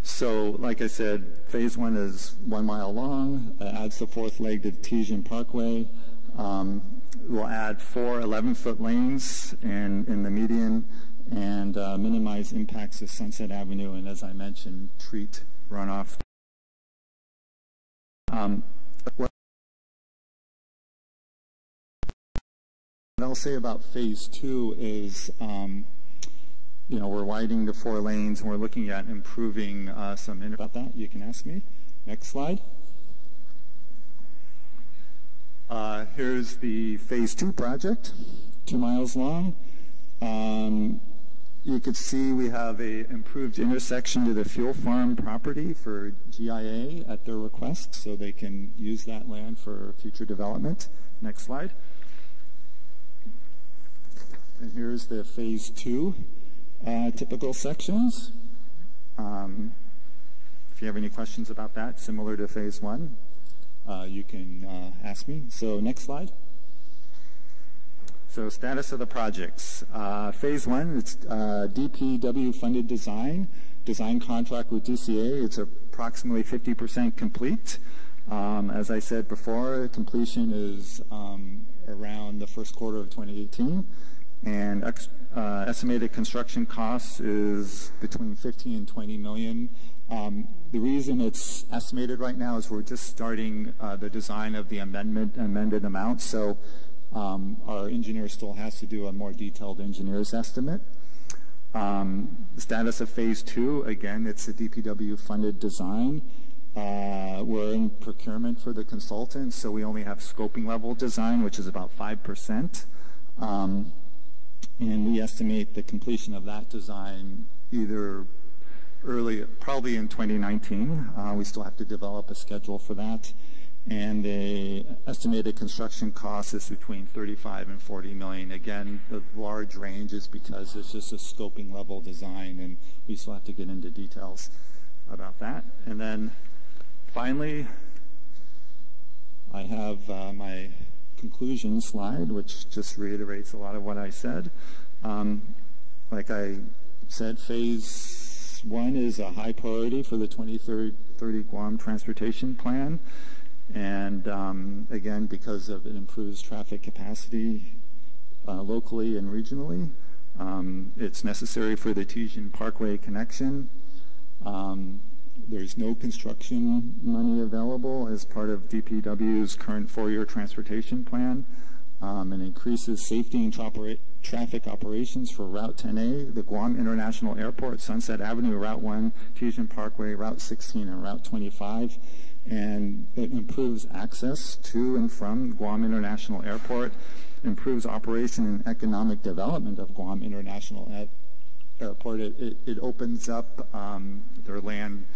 So, like I said, phase 1 is 1 mile long, adds the fourth leg to Tejin Parkway. We'll add 4 11-foot lanes in the median and minimize impacts to Sunset Avenue and, as I mentioned, treat runoff. What I'll say about phase 2 is, you know, we're widening the 4 lanes and we're looking at improving some about that. You can ask me. Next slide. Here's the phase 2 project, 2 miles long. You could see we have a improved intersection to the fuel farm property for GIA at their request, so they can use that land for future development. Next slide. And here's the phase 2 typical sections. If you have any questions about that, similar to phase 1, you can ask me. So next slide. So status of the projects. Phase 1, it's DPW funded design contract with DCA. It's approximately 50% complete. As I said before, completion is around the first quarter of 2018. And estimated construction costs is between 15 and 20 million. The reason it's estimated right now is we're just starting the design of the amended amount. So our engineer still has to do a more detailed engineer's estimate. The status of phase 2, again, it's a DPW funded design. We're in procurement for the consultant, so we only have scoping level design, which is about 5%. And we estimate the completion of that design either probably in 2019. We still have to develop a schedule for that. And the estimated construction cost is between 35 and 40 million. Again, the large range is because it's just a scoping level design, and we still have to get into details about that. And then finally, I have my conclusion slide, which just reiterates a lot of what I said. Like I said, phase 1 is a high priority for the 2030 Guam Transportation Plan. And again, because of it improves traffic capacity locally and regionally, it's necessary for the Tejin Parkway connection. There's no construction money available as part of DPW's current 4-year transportation plan. And increases safety and traffic operations for Route 10A, the Guam International Airport, Sunset Avenue, Route 1, Tejin Parkway, Route 16, and Route 25. And it improves access to and from Guam International Airport, improves operation and economic development of Guam International Airport. It opens up their land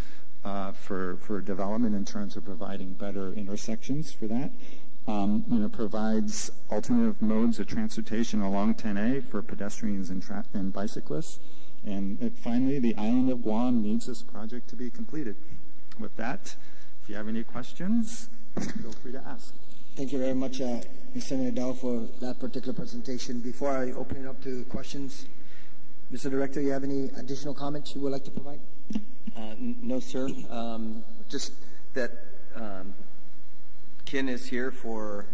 for development in terms of providing better intersections for that. And it provides alternative modes of transportation along 10A for pedestrians and bicyclists. And finally, the island of Guam needs this project to be completed. With that, if you have any questions, feel free to ask. Thank you very much, Mr. Nadal, for that particular presentation. Before I open it up to questions, Mr. Director, you have any additional comments you would like to provide? No, sir. Just that Ken is here for,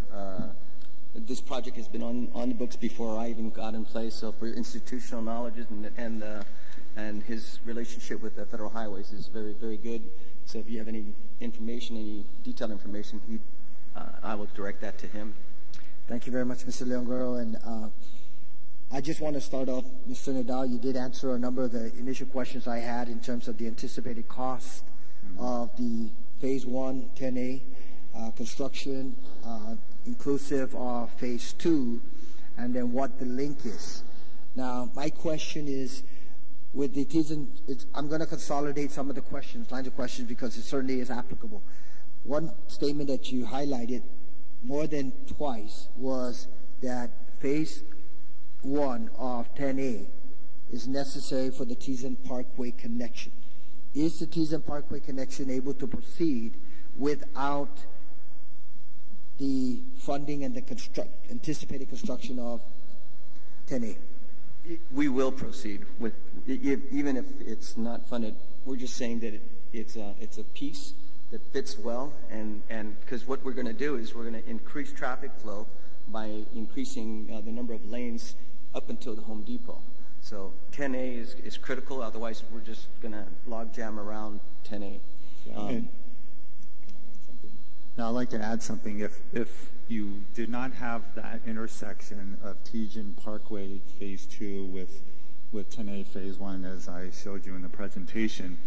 this project has been on the books before I even got in place, so for institutional knowledge and his relationship with the Federal Highways is very, very good. So if you have any information, any detailed information, I will direct that to him. Thank you very much, Mr. Leongoro. And I just want to start off, Mr. Nadal, you did answer a number of the initial questions I had in terms of the anticipated cost of the Phase 1, 10A construction, inclusive of Phase 2, and then what the link is. Now, my question is, with the Tejin, I'm going to consolidate some of the questions, lines of questions, because it certainly is applicable. One statement that you highlighted more than twice was that Phase 1 of 10A is necessary for the Tejin Parkway connection. Is the Tejin Parkway connection able to proceed without the funding and the anticipated construction of 10A? We will proceed with, even if it's not funded we're just saying that it's a piece that fits well, and because what we're going to do is we're going to increase traffic flow by increasing the number of lanes up until the Home Depot. So 10A is critical, otherwise we're just going to log jam around 10A. Now I'd like to add something. If you did not have that intersection of Tejan Parkway Phase 2 with 10A Phase 1, as I showed you in the presentation,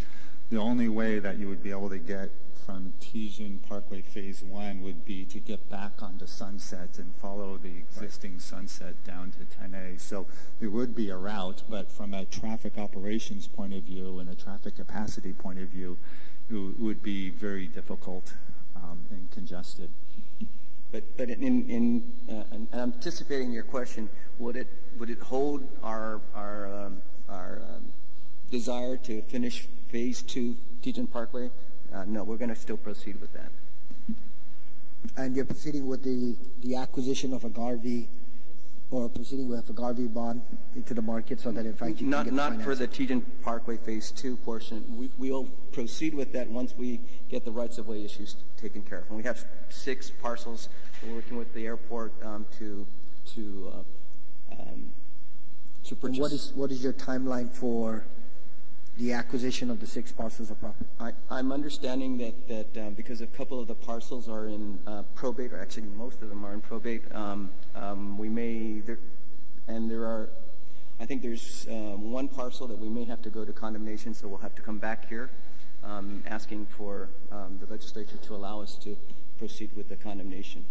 the only way that you would be able to get from Tejan Parkway Phase 1 would be to get back onto Sunset and follow the existing Sunset down to 10A. So there would be a route, but from a traffic operations point of view and a traffic capacity point of view, it would be very difficult and congested. But in anticipating your question, would it hold our desire to finish Phase 2 Tejan Parkway? No, we're going to still proceed with that. And you're proceeding with the acquisition of a Garvey, or proceeding with a Garvey bond into the market, so that in fact you can get not for the Tejan Parkway Phase 2 portion. We'll proceed with that once we get the rights of way issues taken care of. And we have 6 parcels. We're working with the airport to purchase. What is your timeline for the acquisition of the 6 parcels of property? I'm understanding that because a couple of the parcels are in probate, or actually most of them are in probate, we may, I think there's one parcel that we may have to go to condemnation, so we'll have to come back here asking for the legislature to allow us to proceed with the condemnation.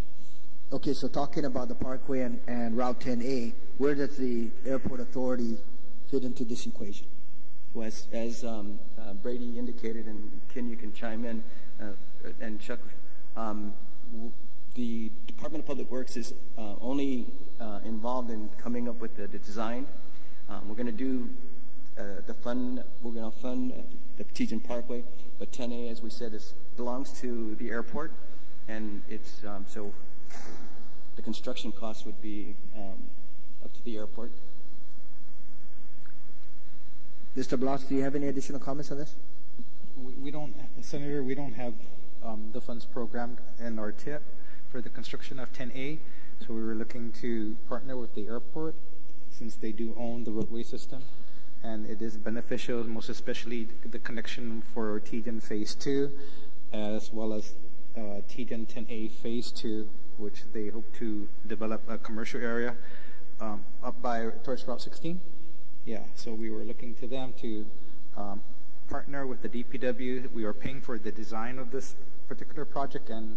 Okay, so talking about the Parkway and Route 10A, where does the airport authority fit into this equation? Well, as Brady indicated, and Ken, you can chime in, and Chuck, the Department of Public Works is only involved in coming up with the design. We're going to do we're going to fund the Tejan Parkway, but 10A, as we said, belongs to the airport, and it's so the construction costs would be up to the airport. Mr. Blas, do you have any additional comments on this? We don't, Senator, we don't have the funds programmed in our TIP for the construction of 10A, so we were looking to partner with the airport since they do own the roadway system, and it is beneficial, most especially the connection for Tejan Phase 2, as well as Tejan 10A Phase 2, which they hope to develop a commercial area up by towards Route 16. Yeah, so we were looking to them to partner with the DPW. We are paying for the design of this particular project, and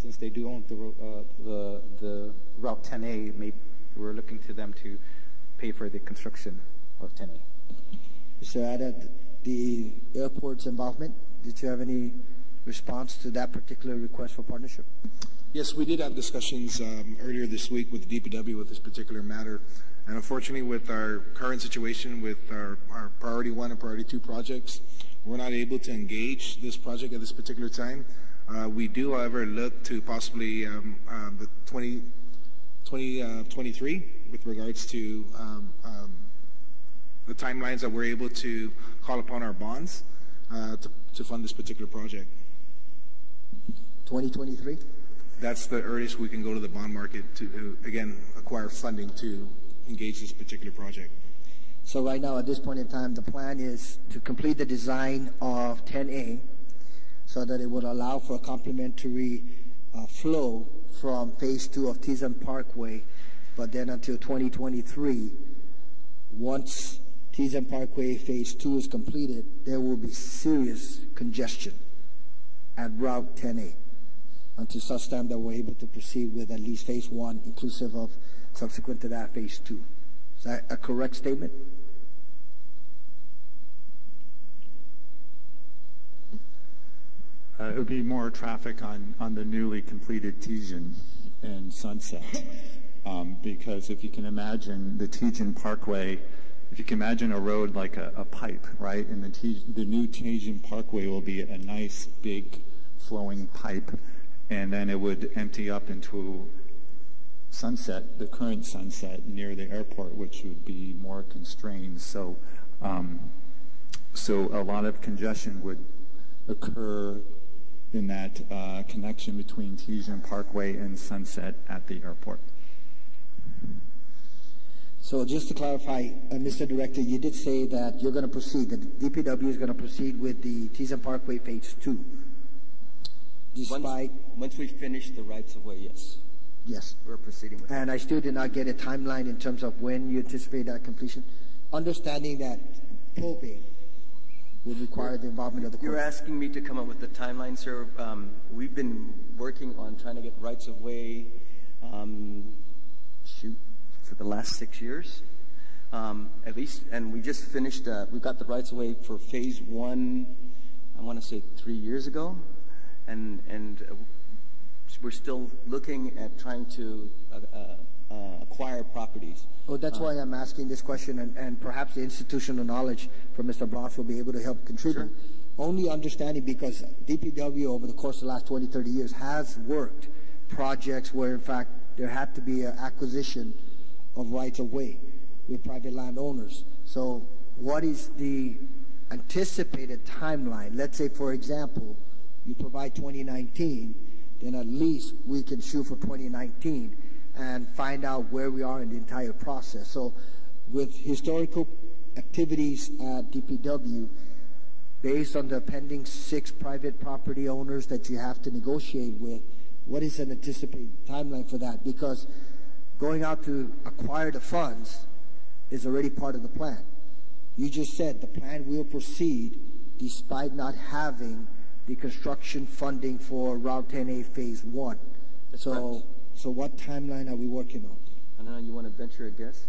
since they do own the Route 10A, we're looking to them to pay for the construction of 10A. Mr. Adad, the airport's involvement, did you have any response to that particular request for partnership? Yes, we did have discussions earlier this week with the DPW with this particular matter. And unfortunately, with our current situation with our Priority 1 and Priority 2 projects, we're not able to engage this project at this particular time. We do, however, look to possibly the 2023 with regards to the timelines that we're able to call upon our bonds to fund this particular project. 2023? That's the earliest we can go to the bond market to, again, acquire funding to engage this particular project. So right now, at this point in time, the plan is to complete the design of 10A so that it would allow for a complementary flow from Phase 2 of Tejan Parkway, but then until 2023, once Tejan Parkway Phase 2 is completed, there will be serious congestion at Route 10A until such time that we're able to proceed with at least Phase 1, inclusive of subsequent to that Phase 2. Is that a correct statement? It would be more traffic on the newly completed Tejan and Sunset, because if you can imagine the Tejan Parkway, if you can imagine a road like a pipe, right? And the new Tejan Parkway will be a nice big flowing pipe, and then it would empty up into Sunset, the current Sunset near the airport, which would be more constrained. So So a lot of congestion would occur in that connection between Tejan Parkway and Sunset at the airport. So just to clarify, Mr. Director, you did say that you're going to proceed, that the DPW is going to proceed with the Tejan Parkway Phase 2. Despite... Once we finish the rights-of-way, yes. Yes. We're proceeding with And I still did not get a timeline in terms of when you anticipate that completion. Understanding that probate would require the involvement of the court. You're asking me to come up with the timeline, sir. We've been working on trying to get rights-of-way, for the last 6 years, at least. And we just finished, we got the rights-of-way for Phase 1, I want to say 3 years ago. And we're still looking at trying to acquire properties. Well, that's why I'm asking this question, and perhaps the institutional knowledge from Mr. Bronx will be able to help contribute. Sure. Only understanding because DPW over the course of the last 20, 30 years has worked projects where, in fact, there had to be an acquisition of rights of way with private landowners. So what is the anticipated timeline? Let's say, for example, you provide 2019, then at least we can shoot for 2019 and find out where we are in the entire process. So with historical activities at DPW, based on the pending 6 private property owners that you have to negotiate with, what is an anticipated timeline for that? Because going out to acquire the funds is already part of the plan. You just said the plan will proceed despite not having the construction funding for Route 10A Phase 1. So what timeline are we working on? I don't know, you want to venture a guess?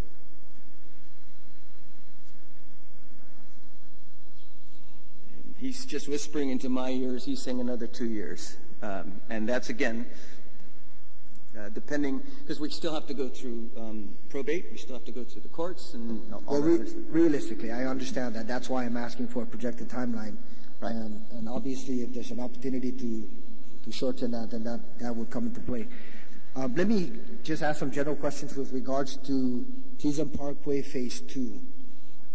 He's just whispering into my ears. He's saying another 2 years. And that's, again, depending, because we still have to go through probate, we still have to go through the courts, and all realistically, I understand that. That's why I'm asking for a projected timeline. Right. And obviously, if there's an opportunity to shorten that, then that would come into play. Let me just ask some general questions with regards to Tejan Parkway Phase 2.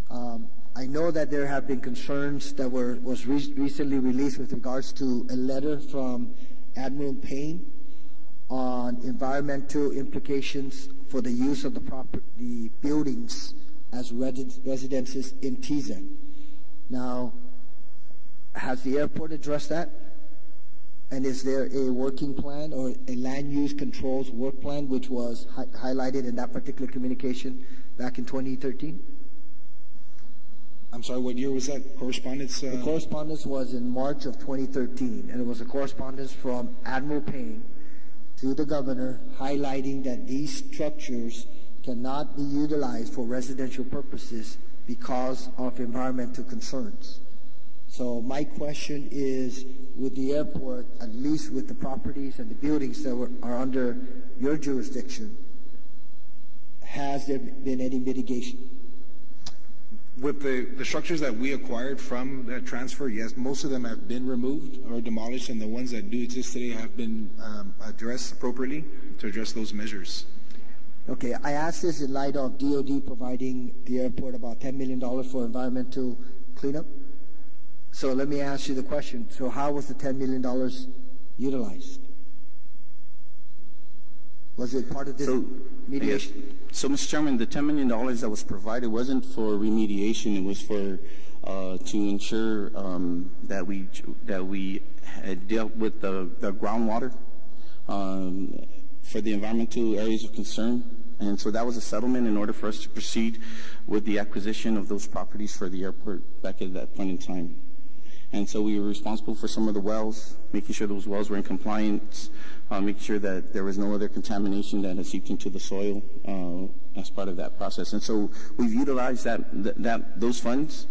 I know that there have been concerns that was recently released with regards to a letter from Admiral Payne on environmental implications for the use of the buildings as residences in Tejan. Now, has the airport addressed that? And is there a working plan or a land use controls work plan which was highlighted in that particular communication back in 2013? I'm sorry, what year was that correspondence? The correspondence was in March of 2013, and it was a correspondence from Admiral Payne to the governor highlighting that these structures cannot be utilized for residential purposes because of environmental concerns. So my question is, with the airport, at least with the properties and the buildings that are under your jurisdiction, has there been any mitigation? With the structures that we acquired from that transfer, yes, most of them have been removed or demolished, and the ones that do exist today have been addressed appropriately to address those measures. Okay, I asked this in light of DOD providing the airport about $10 million for environmental cleanup. So let me ask you the question. So how was the $10 million utilized? Was it part of this mediation? Yes. So, Mr. Chairman, the $10 million that was provided wasn't for remediation. It was for to ensure that we had dealt with the groundwater for the environmental areas of concern. And so that was a settlement in order for us to proceed with the acquisition of those properties for the airport back at that point in time. And so we were responsible for some of the wells, making sure those wells were in compliance, making sure that there was no other contamination that had seeped into the soil as part of that process. And so we've utilized those funds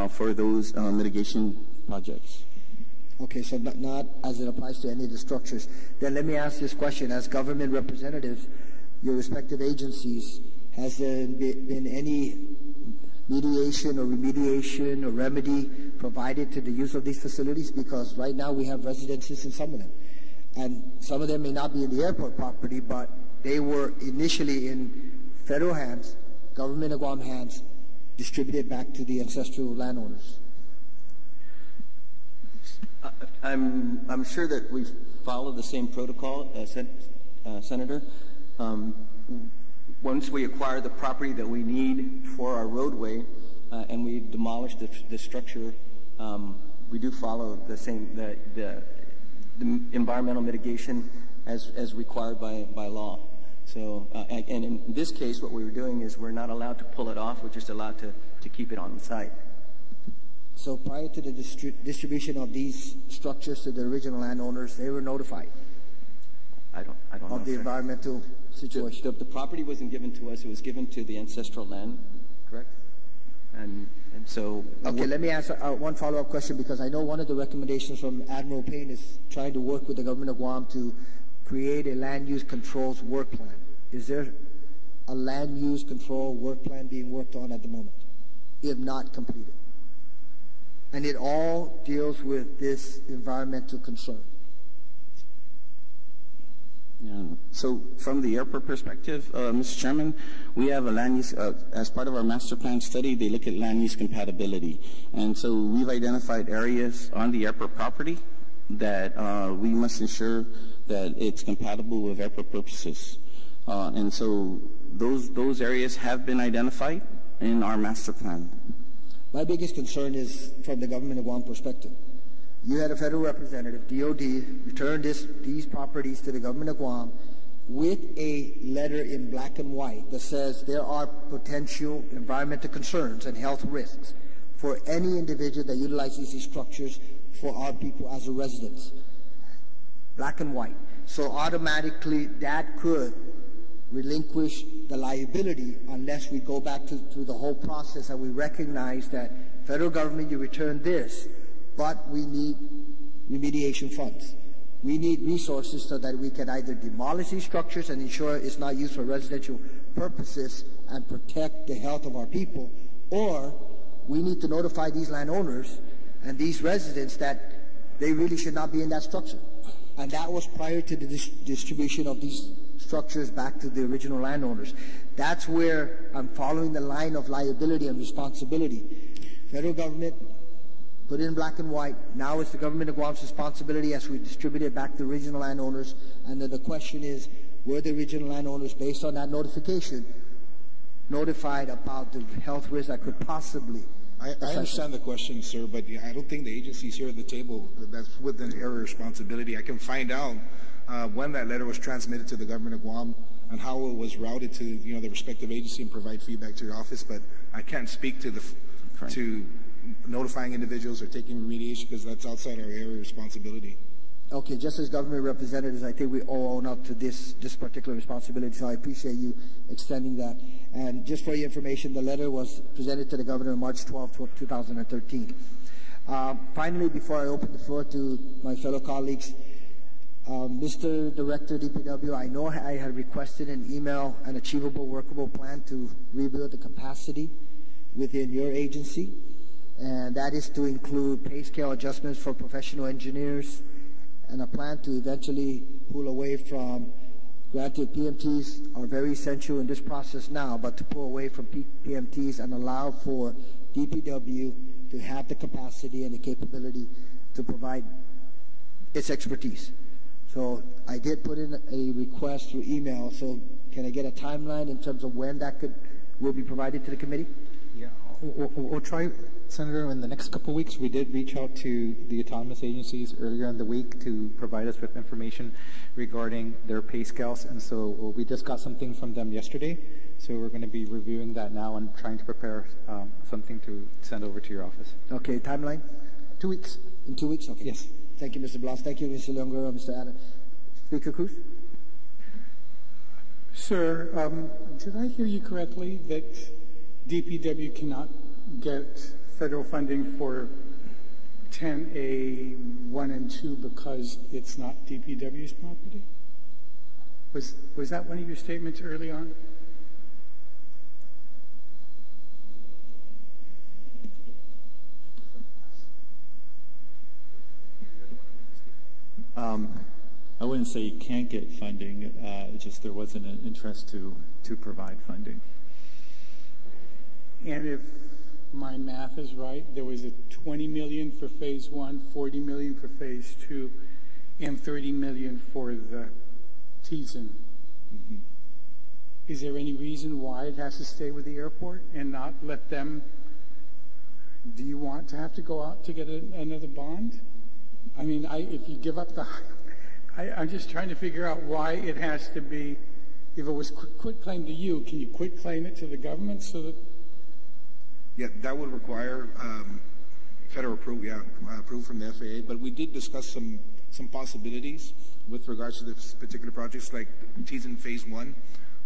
for those mitigation projects. Okay, so not as it applies to any of the structures. Then let me ask this question. As government representatives, your respective agencies, has there been any mediation or remediation or remedy provided to the use of these facilities? Because right now we have residences in some of them. And some of them may not be in the airport property, but they were initially in federal hands, government of Guam hands, distributed back to the ancestral landowners. I'm sure that we follow the same protocol, Senator. Once we acquire the property that we need for our roadway and we demolish the structure, we do follow the same the environmental mitigation as required by law. So, and in this case, what we were doing is we're not allowed to pull it off. We're just allowed to keep it on the site. So prior to the distribution of these structures to the original landowners, they were notified I don't know, of the sir. environmental situation. The property wasn't given to us. It was given to the ancestral land, correct? And so... Okay, let me ask one follow-up question, because I know one of the recommendations from Admiral Payne is trying to work with the government of Guam to create a land use controls work plan. Is there a land use control work plan being worked on at the moment, if not completed? And it all deals with this environmental concern. Yeah. So from the airport perspective, Mr. Chairman, we have a land use, as part of our master plan study, they look at land use compatibility. And so we've identified areas on the airport property that we must ensure that it's compatible with airport purposes. And so those areas have been identified in our master plan. My biggest concern is from the government of Guam perspective. You had a federal representative, DOD, return these properties to the government of Guam with a letter in black and white that says there are potential environmental concerns and health risks for any individual that utilizes these structures for our people as a residents. Black and white. So automatically that could relinquish the liability unless we go back through the whole process and we recognize that federal government, you return this, but we need remediation funds. We need resources so that we can either demolish these structures and ensure it's not used for residential purposes and protect the health of our people, or we need to notify these landowners and these residents that they really should not be in that structure. And that was prior to the distribution of these structures back to the original landowners. That's where I'm following the line of liability and responsibility. Federal government put it in black and white. Now it's the government of Guam's responsibility as we distribute it back to the original landowners. And then the question is, were the original landowners, based on that notification, notified about the health risk that could possibly I understand the question, sir, but I don't think the agencies here at the table, that's within their responsibility. I can find out when that letter was transmitted to the government of Guam and how it was routed to the respective agency and provide feedback to your office, but I can't speak to to notifying individuals or taking remediation because that's outside our area of responsibility. Okay, just as government representatives, I think we all own up to this particular responsibility, so I appreciate you extending that. And just for your information, the letter was presented to the governor on March 12, 2013. Finally, before I open the floor to my fellow colleagues, Mr. Director, DPW, I know I had requested an email, an achievable, workable plan to rebuild the capacity within your agency, and that is to include pay scale adjustments for professional engineers, and a plan to eventually pull away from, granted PMTs are very essential in this process now, but to pull away from PMTs and allow for DPW to have the capacity and the capability to provide its expertise. So I did put in a request through email, so can I get a timeline in terms of when that will be provided to the committee? Yeah, we'll try, Senator. In the next couple of weeks, we did reach out to the autonomous agencies earlier in the week to provide us with information regarding their pay scales, and so we just got something from them yesterday. So we're going to be reviewing that now and trying to prepare something to send over to your office. Okay, timeline? 2 weeks. In 2 weeks? Okay. Yes. Thank you, Mr. Blas. Thank you, Mr. Leongoro, Mr. Adams. Speaker Cruz? Sir, did I hear you correctly that DPW cannot get federal funding for 10A 1 and 2 because it's not DPW's property? Was that one of your statements early on? I wouldn't say you can't get funding, just there wasn't an interest to provide funding. And if my math is right, there was a $20 million for phase 1, $40 million for phase 2, and $30 million for the Teason. Mm-hmm. Is there any reason why it has to stay with the airport and not let them? Do you want to have to go out to get another bond? I mean, if you give up the, I'm just trying to figure out why it has to be. If it was quit claim to you, can you quit claim it to the government so that? Yeah, that would require federal approval. Yeah, approval from the FAA. But we did discuss some possibilities with regards to this particular projects, like Teason Phase 1,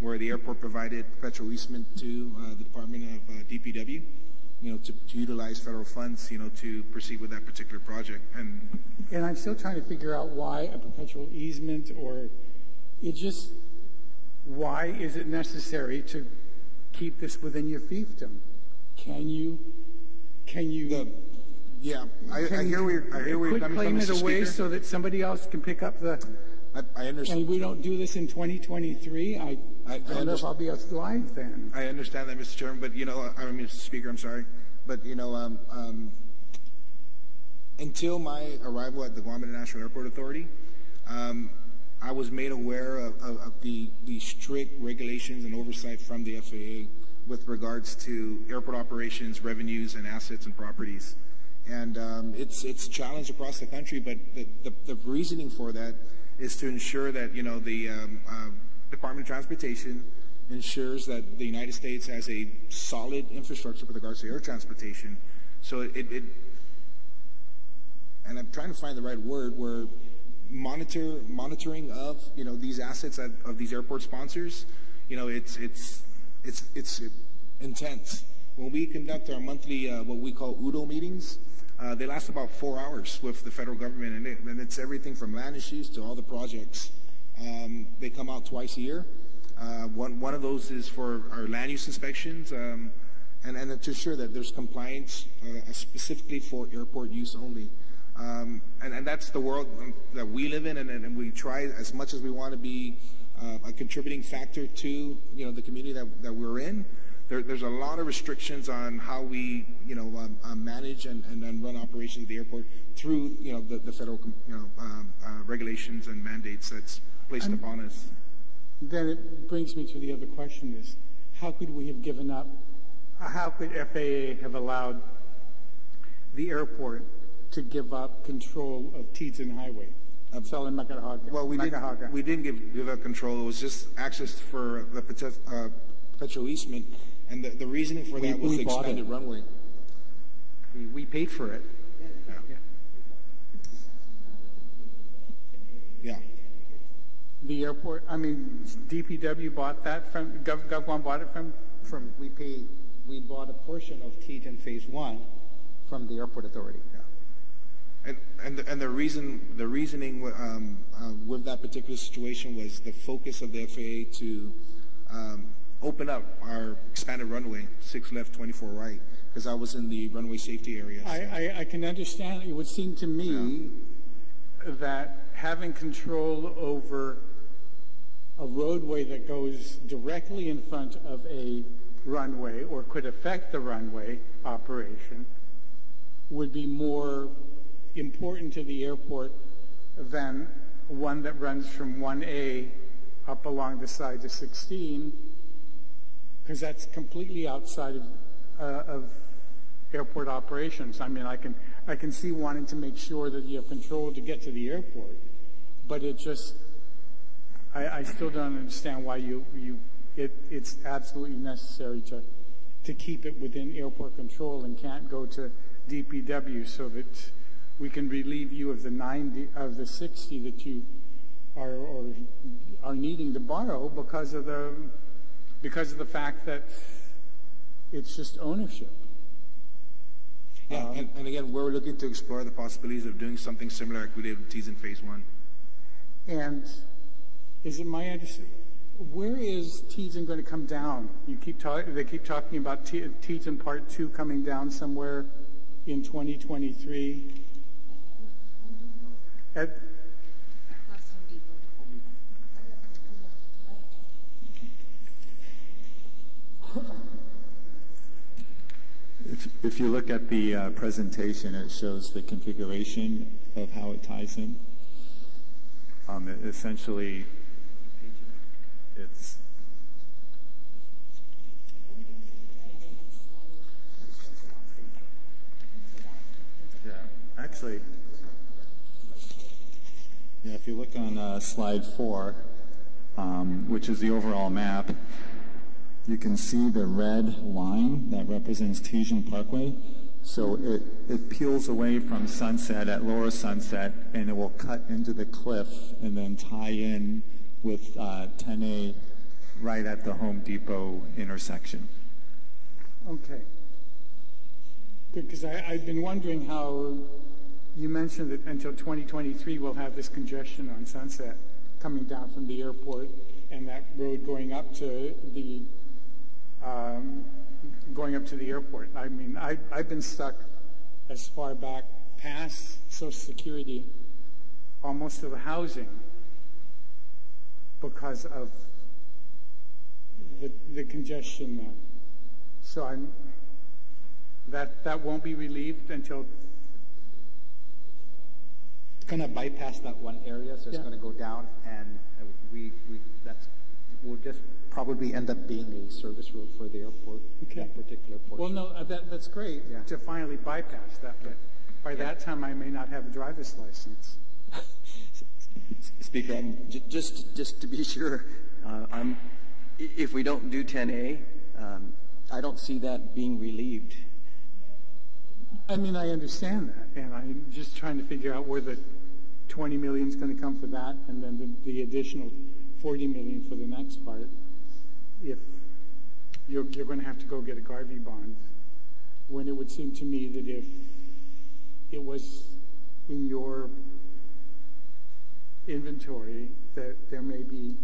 where the airport provided perpetual easement to the Department of DPW, to utilize federal funds, to proceed with that particular project. And I'm still trying to figure out why a perpetual easement, or why is it necessary to keep this within your fiefdom? Can you? Yeah, I hear where you're coming from, claim it Mr. away Speaker. so that somebody else can pick up the. I understand. And we don't do this in 2023. I don't know if I'll be alive then. I understand that, Mr. Chairman, but Mr. Speaker, I'm sorry, but until my arrival at the Guam International Airport Authority, I was made aware of the strict regulations and oversight from the FAA with regards to airport operations, revenues, and assets and properties. And it's a challenge across the country, but the reasoning for that is to ensure that the Department of Transportation ensures that the United States has a solid infrastructure with regards to air transportation. So and I'm trying to find the right word, where monitoring of these assets of these airport sponsors, it's intense. When we conduct our monthly what we call UDO meetings, they last about 4 hours with the federal government, and it's everything from land issues to all the projects. They come out twice a year. One of those is for our land use inspections, and to ensure that there's compliance specifically for airport use only. And that's the world that we live in, and we try as much as we want to be a contributing factor to the community that we're in. There's a lot of restrictions on how we manage and run operations at the airport through the federal regulations and mandates that's placed upon us. Then it brings me to the other question: is how could we have given up? How could FAA have allowed the airport to give up control of Teason Highway? Well, we didn't give up control. It was just access for the perpetual easement, and the reasoning for that was the expanded runway. We paid for it. Yeah. The airport, DPW bought that from, GovGuam bought it from. We bought a portion of Teason Phase 1 from the airport authority. Yeah. And the reasoning with that particular situation was the focus of the FAA to open up our expanded runway, 6 left, 24 right, because I was in the runway safety area. So. I can understand. It would seem to me that having control over a roadway that goes directly in front of a runway or could affect the runway operation would be more important to the airport than one that runs from 1A up along the side to 16, because that's completely outside of airport operations. I can see wanting to make sure that you have control to get to the airport, but it just, I still don't understand why it's absolutely necessary to keep it within airport control and can't go to DPW so that we can relieve you of the 60 that you are needing to borrow because of the fact that it's just ownership. Yeah, and again, we're looking to explore the possibilities of doing something similar like we did with Teason Phase 1. And is it my understanding? Where is Teason going to come down? They keep talking about Teason Part 2 coming down somewhere in 2023. if you look at the presentation, it shows the configuration of how it ties in. Essentially, it's actually, yeah, if you look on slide 4, which is the overall map, you can see the red line that represents Tejan Parkway. So it peels away from Sunset at Lower Sunset, and it will cut into the cliff and then tie in with 10A right at the Home Depot intersection. Okay. Good, because I've been wondering how you mentioned that until 2023 we'll have this congestion on Sunset coming down from the airport and that road going up to the airport. I mean, I've been stuck as far back past Social Security, almost to the housing, because of the congestion there. So that won't be relieved until. It's going to bypass that one area, so it's going to go down, and will just probably end up being a service road for the airport. Okay. That particular portion. Well, no, that's great to finally bypass that, but by that time I may not have a driver's license. Speaker, just to be sure, if we don't do 10A, I don't see that being relieved. I mean, I understand that, and I'm just trying to figure out where the 20 million is going to come for that, and then the additional 40 million for the next part. If you're going to have to go get a Garvey bond, when it would seem to me that if it was in your inventory, that there may be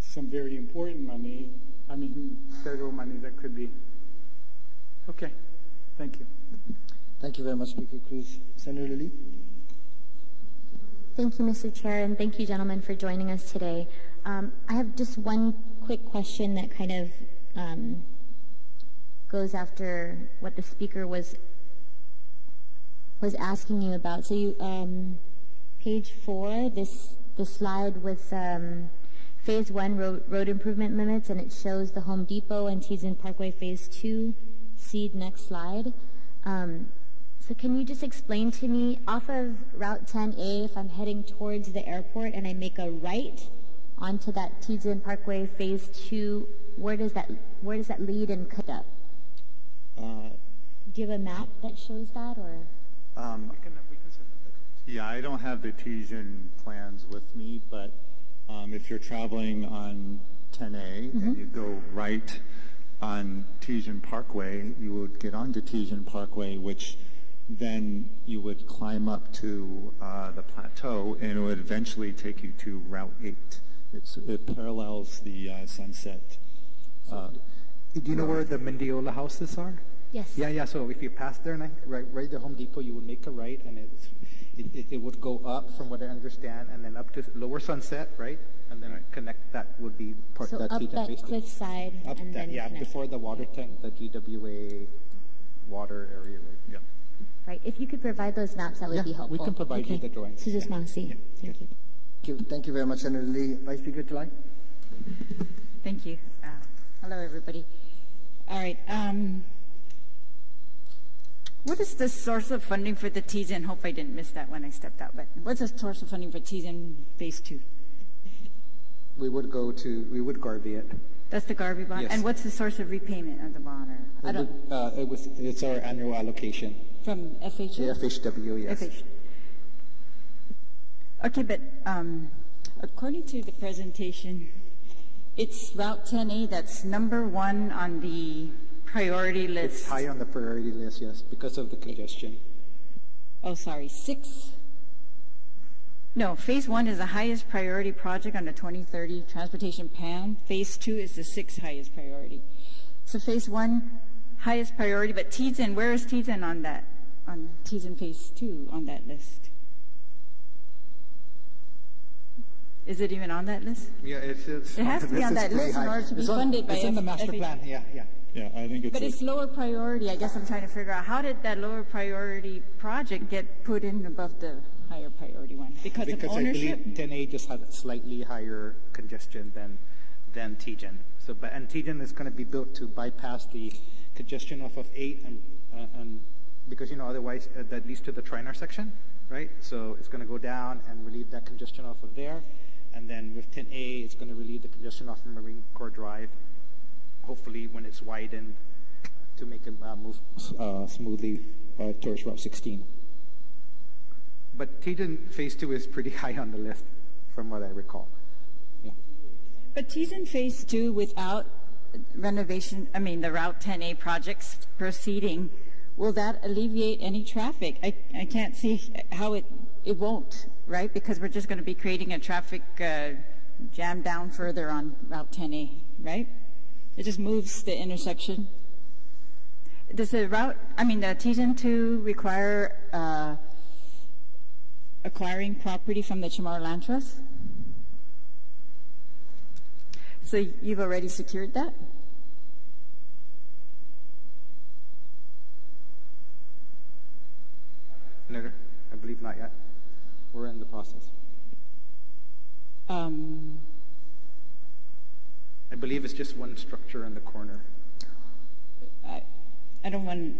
some very important money, I mean, federal money that could be. Okay, thank you. Thank you very much, Speaker Cruz. Senator Lee? Thank you, Mr. Chair, and thank you, gentlemen, for joining us today. I have just one quick question that kind of goes after what the speaker was asking you about. So you, page 4, the slide with Phase 1 road improvement limits, and it shows the Home Depot and Tejan Parkway Phase 2. See next slide. So can you just explain to me, off of Route 10A, if I'm heading towards the airport and I make a right onto that Tejan Parkway Phase 2, where does that lead and cut up? Do you have a map that shows that, or? We can send it. Yeah, I don't have the Tejan plans with me, but if you're traveling on 10A and you go right on Tejan Parkway, you would get onto Tejan Parkway, which then you would climb up to the plateau, and it would eventually take you to Route 8. It parallels the Sunset. Do you know where the Mendiola houses are? Yes. Yeah. So if you pass there, right the Home Depot, you would make a right, and it would go up, from what I understand, and then up to Lower Sunset, right? And then connect. That would be part So that up that cliffside, up and that, then connect. before the water tank, the GWA water area, right? Yeah. Right. If you could provide those maps, that would be helpful. We can provide you the drawings. Susan Masi. Thank you. Thank you very much, Senator Lee. Vice Speaker Talai? Thank you. Hello, everybody. All right. What is the source of funding for the Tejan? Hope I didn't miss that when I stepped out. But what's the source of funding for Tejan Phase 2? We would Garvey it. That's the Garvey bond. Yes. And what's the source of repayment of the bond? Or It's our annual allocation from FHA. Yeah, FHW. Yes. FH. Okay, but according to the presentation, it's Route 10A that's number 1 on the priority list. It's high on the priority list, yes, because of the congestion. Oh, sorry, 6. No, Phase 1 is the highest priority project on the 2030 transportation plan. Phase 2 is the 6th highest priority. So Phase 1, highest priority, but Tejan, where is Tejan on that? On Tejan Phase 2 on that list? Is it even on that list? Yeah, it has to be on that list in order to be funded by It's in the master plan, yeah. Yeah, I think it's. But it's lower priority. I guess I'm trying to figure out how did that lower priority project get put in above the higher priority one? Because of ownership? I believe 10A just had slightly higher congestion than TGen. So, and TGen is going to be built to bypass the congestion off of 8 and because, otherwise that leads to the Trinar section, right? So it's going to go down and relieve that congestion off of there. And then with 10A, it's going to relieve the congestion off of Marine Corps Drive, hopefully when it's widened to make it move smoothly towards Route 16. But TGen Phase 2 is pretty high on the list, from what I recall. Yeah. But TGen Phase 2 without renovation, the Route 10A projects proceeding, will that alleviate any traffic? I can't see how it won't, right? Because we're just going to be creating a traffic jam down further on Route 10A, right? It just moves the intersection. Does the TGen 2 require acquiring property from the Chamorro Land Trust? So you've already secured that? Senator, I believe not yet. We're in the process. I believe it's just one structure in the corner. I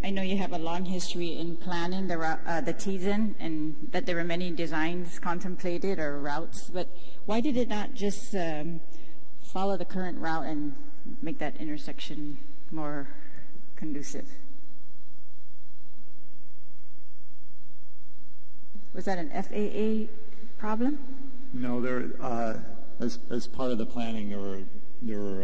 know you have a long history in planning the TGen and that there were many designs contemplated or routes, but why did it not just follow the current route and make that intersection more conducive? Was that an FAA problem? No, as part of the planning, there were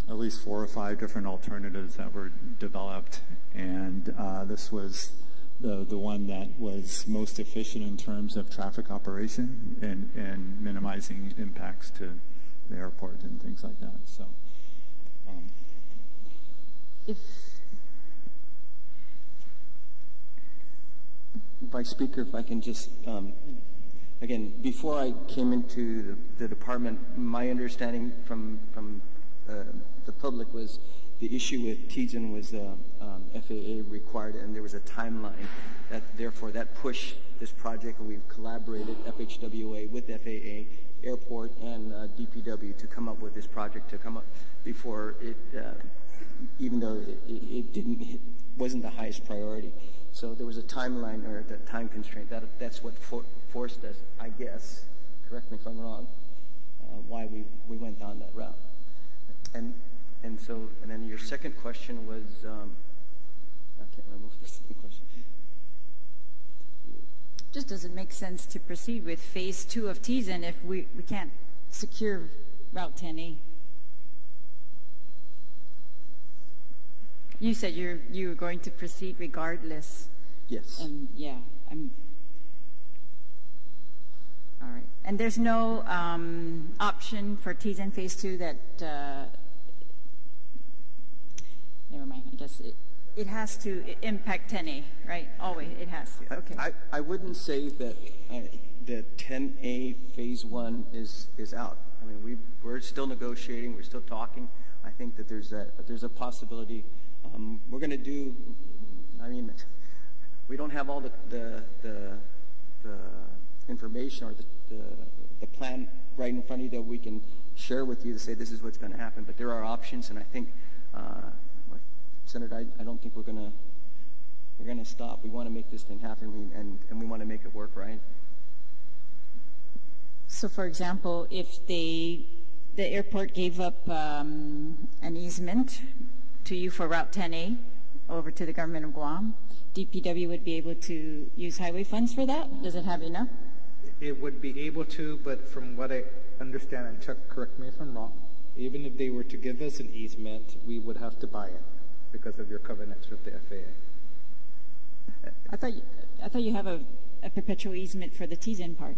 at least 4 or 5 different alternatives that were developed, and this was the one that was most efficient in terms of traffic operation and minimizing impacts to the airport and things like that. So, Vice Speaker, if I can just, again, before I came into the department, my understanding from the public was the issue with TGen was FAA required, and there was a timeline that therefore that pushed this project, and we've collaborated FHWA with FAA, Airport, and DPW to come up with this project to come up before it, even though it wasn't the highest priority. So there was a timeline or the time constraint. That's what forced us, I guess, correct me if I'm wrong, why we went down that route. And then your second question was, I can't remember the second question. Just does it make sense to proceed with Phase 2 of TGen if we can't secure Route 10A? You said you were going to proceed regardless. Yes. And yeah, all right. And there's no option for TGen Phase 2 that, never mind, I guess it has to impact 10A, right? Always, it has to, okay. I wouldn't say that the 10A Phase 1 is out. I mean, we're still negotiating, we're still talking. I think that there's a possibility. We're going to do, we don't have all the information or the plan right in front of you that we can share with you to say this is what's going to happen. But there are options, and I think, Senator, I don't think we're going to stop. We want to make this thing happen, and we want to make it work right. So, for example, if the airport gave up an easement to you for Route 10A over to the government of Guam, DPW would be able to use highway funds for that? Does it have enough? It would be able to, but from what I understand, and Chuck, correct me if I'm wrong, even if they were to give us an easement, we would have to buy it because of your covenants with the FAA. I thought you have a perpetual easement for the TGen part.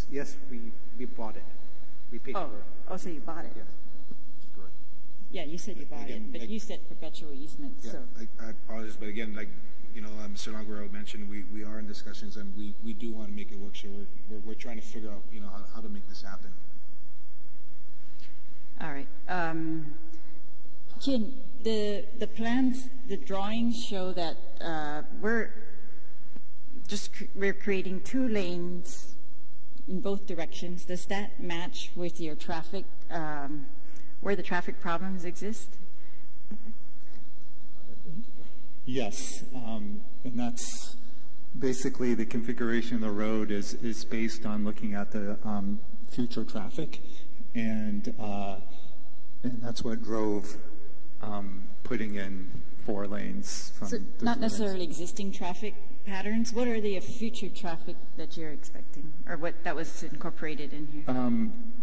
Yes, we bought it. We paid for it. Oh, so you bought it? Yes. Correct. Yeah, you said you bought it, but you said perpetual easement. Yeah, So. I apologize, but again, Mr. Laguerrero mentioned, we are in discussions, and we do want to make it work. So we're trying to figure out, how to make this happen. All right. Kin, the plans, the drawings show that we're creating 2 lanes in both directions. Does that match with your traffic, where the traffic problems exist? Yes, and that's basically the configuration of the road is based on looking at the future traffic, and that's what drove putting in 4 lanes. From so not necessarily existing traffic patterns. What are the future traffic that you're expecting, or what that was incorporated in here?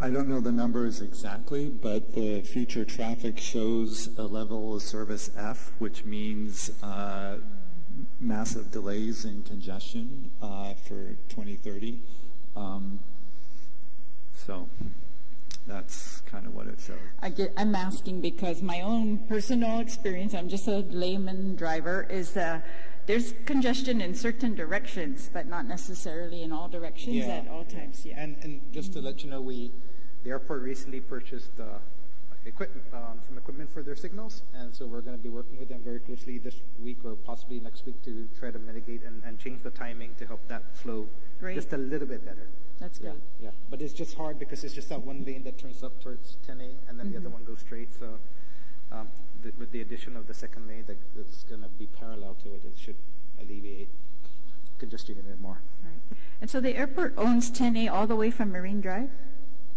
I don't know the numbers exactly, but the future traffic shows a level of service F, which means massive delays in congestion for 2030. So that's kind of what it shows. I'm asking because my own personal experience, I'm just a layman driver, is there's congestion in certain directions, but not necessarily in all directions at all times. Yeah. And just to let you know, the airport recently purchased some equipment for their signals, and so we're going to be working with them very closely this week or possibly next week to try to mitigate and change the timing to help that flow just a little bit better. That's great. Yeah, but it's just hard because it's just that one lane that turns up towards 10A, and then the other one goes straight. So with the addition of the second lane that's going to be parallel to it, it should alleviate congestion even more. Right. And so the airport owns 10A all the way from Marine Drive?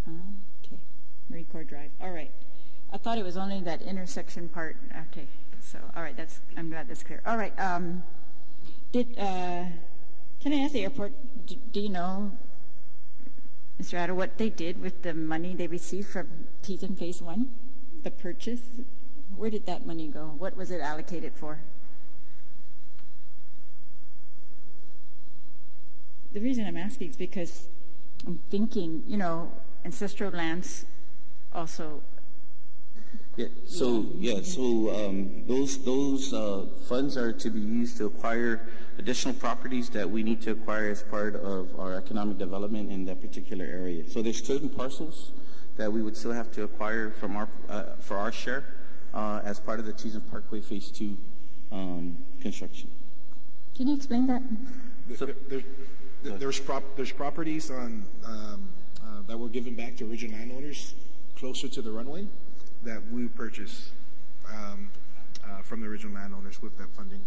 Oh, okay. Marine Corps Drive. All right. I thought it was only that intersection part. Okay. So, all right. I'm glad that's clear. All right. Can I ask the airport, do you know, Mr. Addo, what they did with the money they received from Teton Phase 1, the purchase? Where did that money go? What was it allocated for? The reason I'm asking is because I'm thinking, ancestral lands also. Those funds are to be used to acquire additional properties that we need to acquire as part of our economic development in that particular area. So there's certain parcels that we would still have to acquire from for our share as part of the Teton Parkway Phase 2 construction. Can you explain that? There's properties on that were given back to original landowners closer to the runway that we purchased from the original landowners with that funding.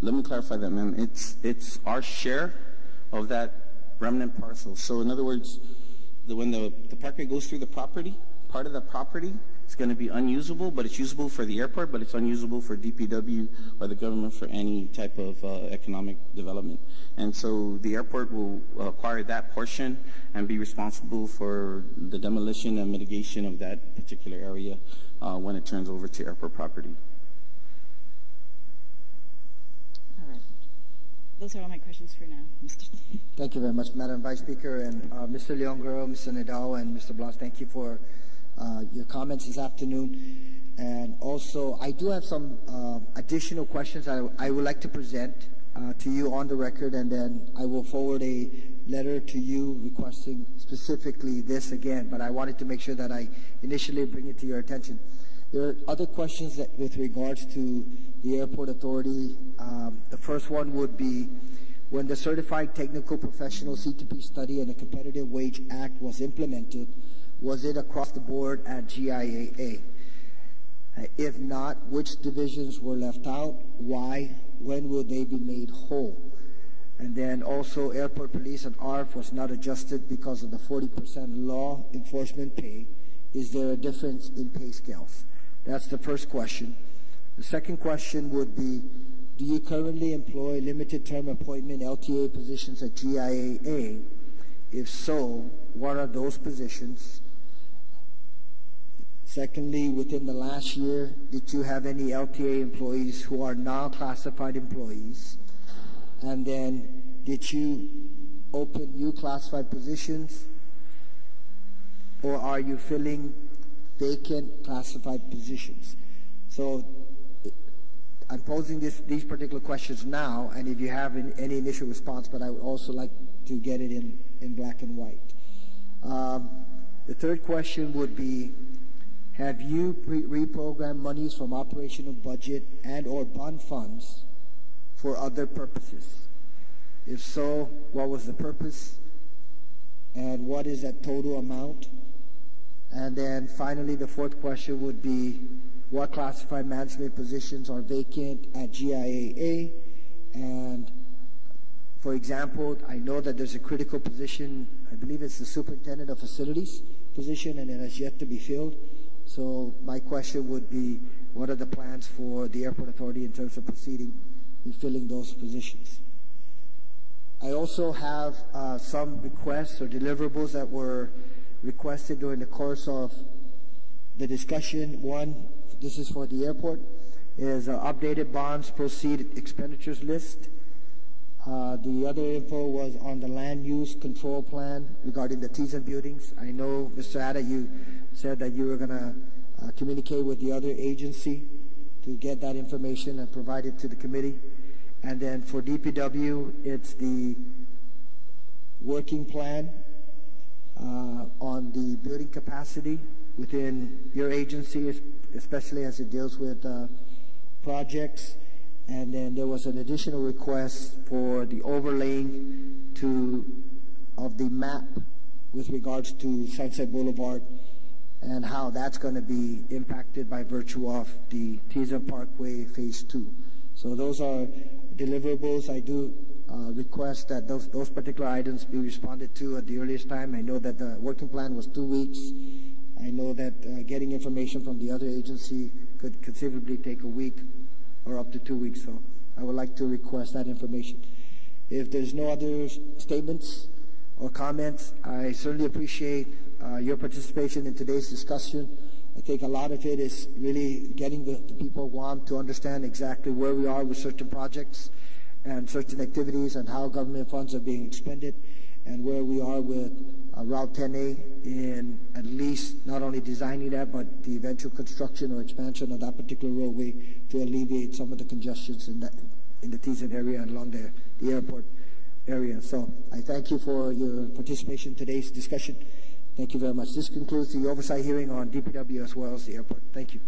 Let me clarify that, ma'am. It's our share of that remnant parcel. So in other words, when the parkway goes through the property, part of the property is going to be unusable, but it's usable for the airport, but it's unusable for DPW or the government for any type of economic development. And so the airport will acquire that portion and be responsible for the demolition and mitigation of that particular area when it turns over to airport property. All right. Those are all my questions for now, Mr. Thank you very much, Madam Vice Speaker, and Mr. Leongro, Mr. Nadal, and Mr. Blas. Thank you for your comments this afternoon. And also, I do have some additional questions I would like to present to you on the record, and then I will forward a letter to you requesting specifically this again, but I wanted to make sure that I initially bring it to your attention. There are other questions that with regards to the airport authority. The first one would be, when the Certified Technical Professional C2P study and the Competitive Wage Act was implemented, was it across the board at GIAA? If not, which divisions were left out? Why? When will they be made whole? And then also, airport police and ARF was not adjusted because of the 40% law enforcement pay. Is there a difference in pay scales? That's the first question. The second question would be, do you currently employ limited term appointment LTA positions at GIAA? If so, what are those positions? Secondly, within the last year, did you have any LTA employees who are now classified employees? And then, did you open new classified positions? Or are you filling vacant classified positions? So, I'm posing these particular questions now, and if you have any initial response, but I would also like to get it in black and white. The third question would be, have you reprogrammed monies from operational budget and or bond funds for other purposes? If so, what was the purpose? And what is that total amount? And then finally, the fourth question would be, what classified management positions are vacant at GIAA? And for example, I know that there's a critical position, I believe it's the superintendent of facilities position, and it has yet to be filled. So my question would be, what are the plans for the airport authority in terms of proceeding in filling those positions? I also have some requests or deliverables that were requested during the course of the discussion. One, this is for the airport, is updated bonds proceed expenditures list. The other info was on the land use control plan regarding the T's and buildings. I know, Mr. Atta, you said that you were going to communicate with the other agency to get that information and provide it to the committee. And then for DPW, it's the working plan on the building capacity within your agency, especially as it deals with projects. And then there was an additional request for the overlaying of the map with regards to Sunset Boulevard and how that's going to be impacted by virtue of the Teaser Parkway Phase 2. So those are deliverables. I do request that those particular items be responded to at the earliest time. I know that the working plan was 2 weeks. I know that getting information from the other agency could conceivably take a week or up to 2 weeks. So I would like to request that information. If there's no other statements or comments, I certainly appreciate your participation in today's discussion. I think a lot of it is really getting the people of Guam to understand exactly where we are with certain projects and certain activities and how government funds are being expended, and where we are with Route 10A in at least not only designing that, but the eventual construction or expansion of that particular roadway to alleviate some of the congestions in the Teasan area and along the airport area. So I thank you for your participation in today's discussion. Thank you very much. This concludes the oversight hearing on DPW as well as the airport. Thank you.